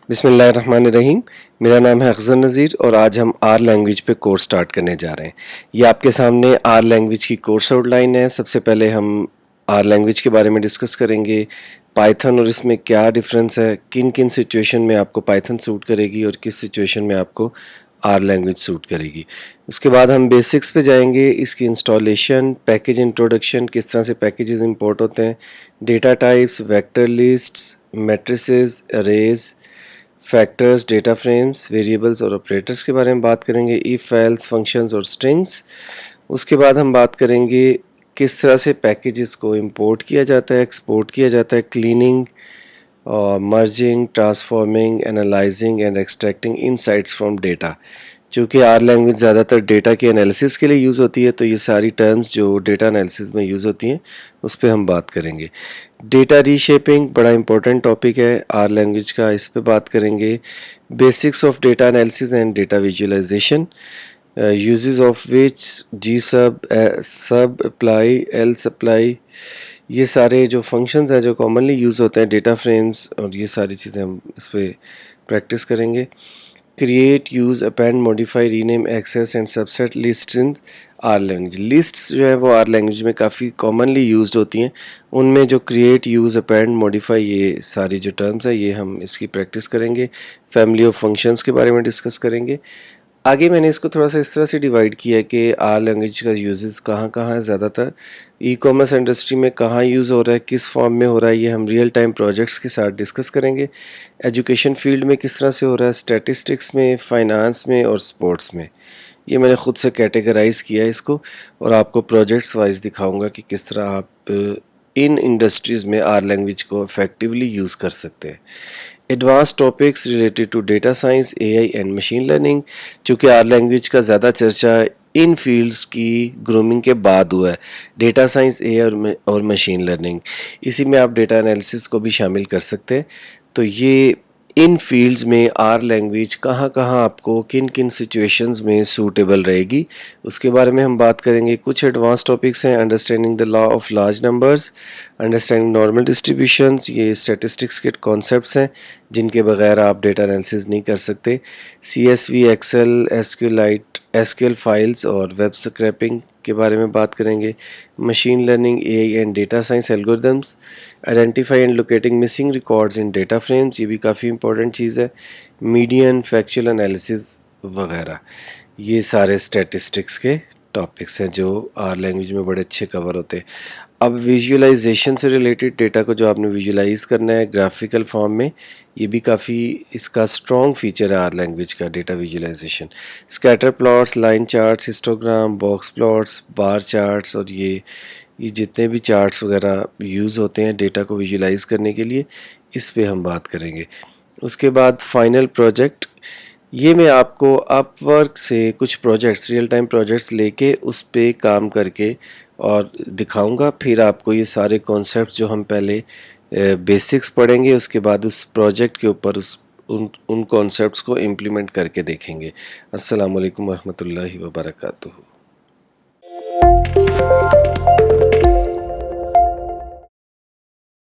بسم اللہ الرحمن الرحیم. میرا نام ہے اخذر نذیر اور آج ہم آر لینگویج پہ کورس سٹارٹ کرنے جا رہے ہیں. یہ آپ کے سامنے آر لینگویج کی کورس آؤٹ لائن ہے. سب سے پہلے ہم آر لینگویج کے بارے میں ڈسکس کریں گے. پائتھن اور اس میں کیا ڈفرینس ہے, کن کن سچویشن میں آپ کو پائتھن سوٹ کرے گی اور کس سچویشن میں آپ کو آر لینگویج سوٹ کرے گی. اس کے بعد ہم بیسکس پہ جائیں گے, اس کی انسٹالیشن, پیکیج انٹروڈکشن, کس طرح سے پیکیجز امپورٹ ہوتے ہیں, data types, vector lists, matrices, arrays, factors, data frames, variables اور آپریٹرز کے بارے میں بات کریں گے, ایف, ایلس, فنکشنز اور سٹرنگز. اس کے بعد ہم بات کریں گے کس طرح سے پیکیجز کو امپورٹ کیا جاتا ہے, ایکسپورٹ کیا جاتا ہے, cleaning, merging, transforming, analysing and extracting insights from data. چونکہ آر لینگویج زیادہ تر ڈیٹا کے انالیسس کے لیے یوز ہوتی ہے, تو یہ ساری ٹرمز جو ڈیٹا انالیسس میں یوز ہوتی ہیں اس پہ ہم بات کریں گے. ڈیٹا ری شیپنگ بڑا امپورٹنٹ ٹاپک ہے آر لینگویج کا, اس پہ بات کریں گے. Basics of data analysis and data visualisation, uses of which, gsub apply, else apply, یہ سارے جو فنکشنز ہیں جو کامنلی یوز ہوتے ہیں, ڈیٹا فریمز, اور یہ ساری چیزیں ہم اس پہ پریکٹس کریں گے. Create, use, append, modify, rename, access and subset lists in R language. Lists جو ہے وہ آر لینگویج میں کافی کامنلی یوزڈ ہوتی ہیں. ان میں جو کریٹ, یوز, اپینڈ, ماڈیفائی, یہ ساری جو ٹرمز ہیں یہ ہم اس کی پریکٹس کریں گے. فیملی آف فنکشنز کے بارے میں ڈسکس کریں گے. آگے میں نے اس کو تھوڑا سا اس طرح سے ڈیوائڈ کیا ہے کہ آر لینگویج کا یوزز کہاں کہاں ہے زیادہ تر, ای کامرس انڈسٹری میں کہاں یوز ہو رہا ہے, کس فارم میں ہو رہا ہے, یہ ہم ریئل ٹائم پروجیکٹس کے ساتھ ڈسکس کریں گے. ایجوکیشن فیلڈ میں کس طرح سے ہو رہا ہے, اسٹیٹسٹکس میں, فائنانس میں اور سپورٹس میں. یہ میں نے خود سے کیٹیگرائز کیا ہے اس کو, اور آپ کو پروجیکٹس وائز دکھاؤں گا کہ کس طرح آپ ان انڈسٹریز میں آر لینگویج کو افیکٹولی یوز کر سکتے ہیں. Advance topics related to data science, A I and machine learning. چونکہ آر لینگویج کا زیادہ چرچا ان فیلڈز کی گرومنگ کے بعد ہوا ہے, ڈیٹا سائنس, اے آئی اور مشین لرننگ. اسی میں آپ ڈیٹا انالیسس کو بھی شامل کر سکتے ہیں. تو یہ ان فیلڈز میں آر لینگویج کہاں کہاں آپ کو کن کن سچویشنز میں سوٹیبل رہے گی, اس کے بارے میں ہم بات کریں گے. کچھ ایڈوانس ٹاپکس ہیں, understanding the law of large numbers, understanding normal distributions. یہ اسٹیٹسٹکس کے کانسیپٹس ہیں جن کے بغیر آپ ڈیٹا انالیسس نہیں کر سکتے. C S V, excel, S Q L files اور ویب اسکریپنگ کے بارے میں بات کریں گے. Machine learning, A I and data science algorithms, identify and locating missing records in data frames, یہ بھی کافی امپورٹنٹ چیز ہے. میڈین, فیکچوئل انالیسز وغیرہ, یہ سارے اسٹیٹسٹکس کے ٹاپکس ہیں جو آر لینگویج میں بڑے اچھے کور ہوتے ہیں. اب ویژولائزیشن سے ریلیٹڈ ڈیٹا کو جو آپ نے ویژولائز کرنا ہے گرافیکل فارم میں, یہ بھی کافی اس کا اسٹرانگ فیچر ہے آر لینگویج کا, data visualization. Scatter plots, line charts, histogram, box plots, bar charts, اور یہ جتنے بھی چارٹس وغیرہ یوز ہوتے ہیں ڈیٹا کو ویژولائز کرنے کے لیے, اس پہ ہم بات کریں گے. اس کے بعد فائنل پروجیکٹ, یہ میں آپ کو اپ ورک سے کچھ پروجیکٹس, ریئل ٹائم پروجیکٹس لے کے اس پہ کام کر کے اور دکھاؤں گا. پھر آپ کو یہ سارے کانسیپٹس جو ہم پہلے بیسکس پڑھیں گے, اس کے بعد اس پروجیکٹ کے اوپر ان کانسیپٹس کو امپلیمنٹ کر کے دیکھیں گے. السلام علیکم ورحمۃ اللہ وبرکاتہ.